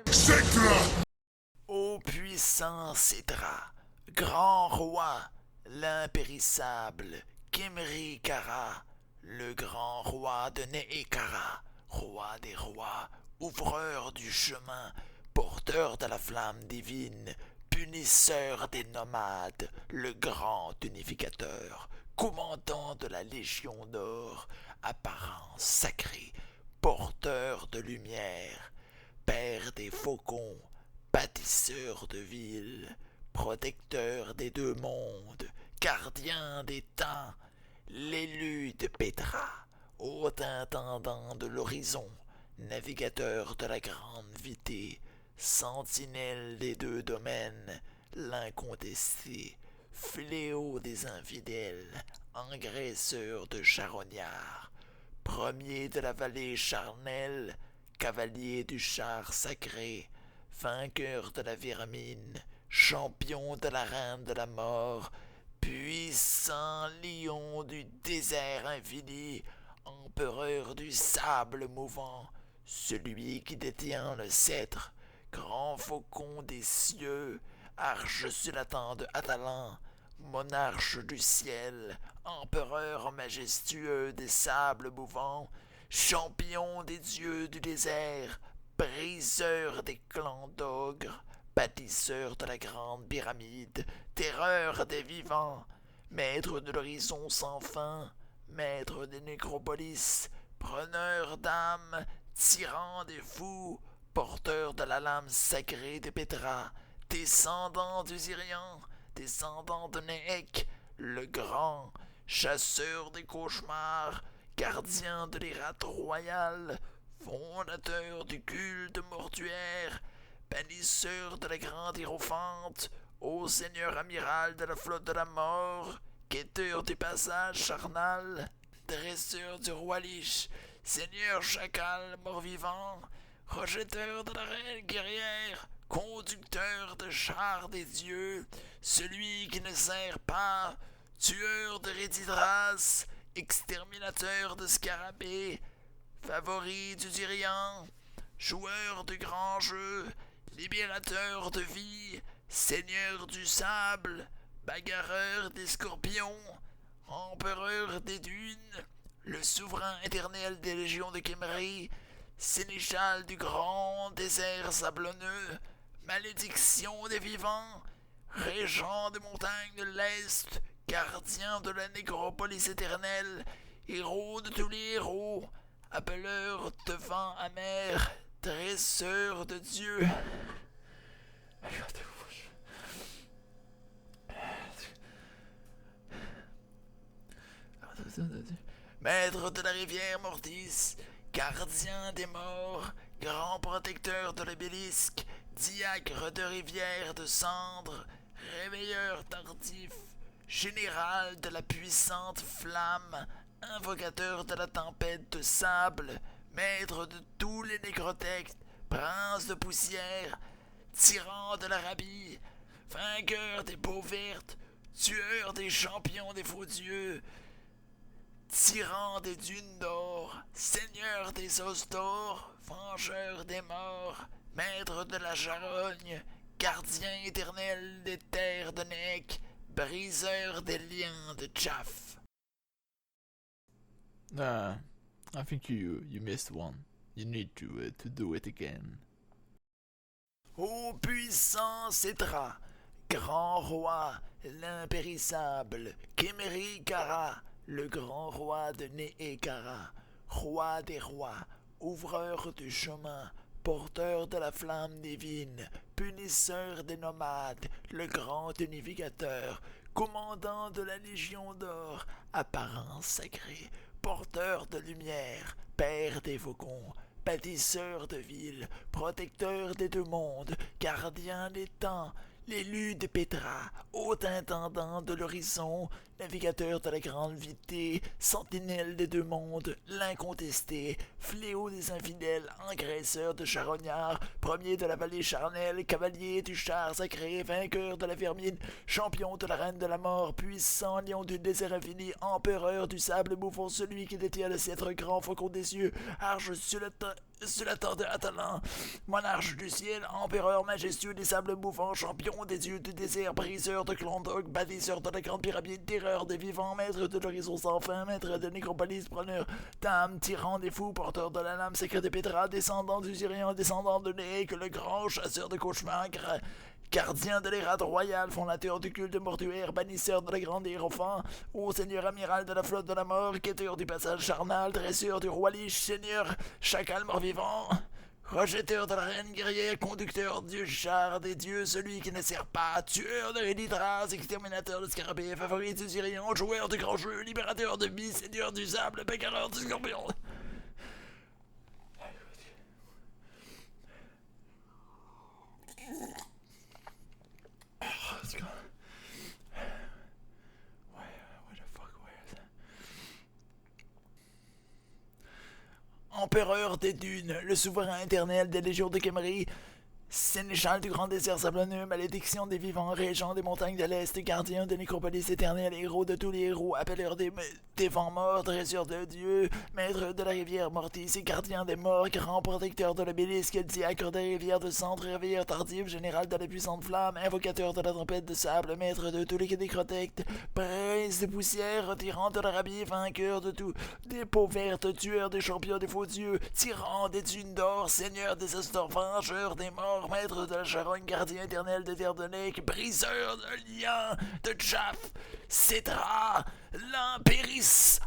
Sectra! Ô puissant Cédra, grand roi, l'impérissable, Kimri Kara, le grand roi de Neekara, roi des rois, ouvreur du chemin, porteur de la flamme divine, punisseur des nomades, le grand unificateur, commandant de la Légion d'or, apparence sacrée, porteur de lumière, père des faucons, bâtisseur de villes, protecteur des deux mondes, gardien des temps, l'élu de Pétra, haut intendant de l'horizon, navigateur de la grande vitée, sentinelle des deux domaines, l'incontesté, fléau des infidèles, engraisseur de charognards, premier de la vallée charnelle, cavalier du char sacré, vainqueur de la vermine, champion de la reine de la mort, puissant lion du désert infini, empereur du sable mouvant, celui qui détient le sceptre, grand faucon des cieux, arche sur la tente de Atalan, monarche du ciel, empereur majestueux des sables mouvants, champion des dieux du désert, briseur des clans d'ogres, bâtisseur de la grande pyramide, terreur des vivants, maître de l'horizon sans fin, maître des nécropolis, preneur d'âmes, tyran des fous, porteur de la lame sacrée de Pétra, descendant d'Usirian, descendant de Néhek, le grand, chasseur des cauchemars, gardien de l'Érate royale, fondateur du culte mortuaire, bannisseur de la grande hiérophante, ô seigneur amiral de la flotte de la mort, quêteur du passage charnal, dresseur du roi Lich, seigneur chacal mort-vivant, rejeteur de la reine guerrière, conducteur de chars des dieux, celui qui ne sert pas, tueur de Rédidras, exterminateur de scarabées, favori du Dirian, joueur de grands jeux, libérateur de vie, seigneur du sable, bagarreur des scorpions, empereur des dunes, le souverain éternel des légions de Kimri, sénéchal du grand désert sablonneux, malédiction des vivants, régent des montagnes de l'Est, gardien de la nécropolis éternelle, héros de tous les héros, appeleur de vents amers, dresseur de Dieu. Maître de la rivière Mortis, gardien des morts, grand protecteur de l'obélisque, diacre de rivière de cendres, réveilleur tardif, général de la puissante flamme, invocateur de la tempête de sable, maître de tous les nécrotectes, prince de poussière, tyran de l'Arabie, vainqueur des peaux vertes, tueur des champions des faux dieux, tyran des dunes d'or, seigneur des os d'or, vengeur des morts, maître de la charogne, gardien éternel des terres de Nek, briseur des liens de Chaff. Nah, I think you missed one. You need to do it again. Ô puissant Cédra, grand roi, l'impérissable, Kimri Kara, le grand roi de Neekara, roi des rois, ouvreur du chemin, porteur de la flamme divine, punisseur des nomades, le grand unificateur, commandant de la Légion d'or, apparence sacrée, porteur de lumière, père des faucons, bâtisseur de villes, protecteur des deux mondes, gardien des temps, l'élu de Pétra, haut intendant de l'horizon, navigateur de la grande vitée, sentinelle des deux mondes, l'incontesté, fléau des infidèles, engraisseur de charognards, premier de la vallée charnelle, cavalier du char sacré, vainqueur de la vermine, champion de la reine de la mort, puissant lion du désert infini, empereur du sable bouffon, celui qui détient le sceptre grand faucon des cieux, arche sulatan de Atalan, monarche du ciel, empereur majestueux des sables bouffants, champion des dieux du désert, briseur de Klondok, bâtisseur de la grande pyramide, terreur des vivants, maître de l'horizon sans fin, maître de Nécropolis, preneur d'âme, tyran des fous, porteur de la lame sacrée de Pétra, descendant du Syrien, descendant de Néc, le grand chasseur de cauchemars, gardien de l'Érade royale, fondateur du culte mortuaire, bannisseur de la grande hiérophant, ô seigneur amiral de la flotte de la mort, quêteur du passage charnal, dresseur du roi Lich, seigneur chacal mort-vivant, rejeteur de la reine guerrière, conducteur du char des dieux, celui qui ne sert pas, tueur de Réditras, exterminateur de scarabées, favori du Syrien, joueur de grands jeux, libérateur de vie, seigneur du sable, bagarreur du scorpion. Let's go. Where the fuck, where is that? Empereur des dunes, le souverain éternel des légions de Khemri, sénéchal du grand désert sablonneux, malédiction des vivants, régent des montagnes de l'Est, gardien de Nécropolis éternelle, héros de tous les héros, appelleur des vents morts, dresseur de Dieu, maître de la rivière Mortis, gardien des morts, grand protecteur de l'obélisque, diacre des rivières de centre, réveilleur tardif, général de la puissante flamme, invocateur de la tempête de sable, maître de tous les nécrotectes, prince de poussière, retirant de l'Arabie, vainqueur de tout, des peaux vertes, tueur des champions des faux dieux, tyran des dunes d'or, seigneur des astors, vengeur des morts, maître de la charogne, gardien éternel des terres de Nec, briseur de liens, de Jaff, Cédra, l'impéris,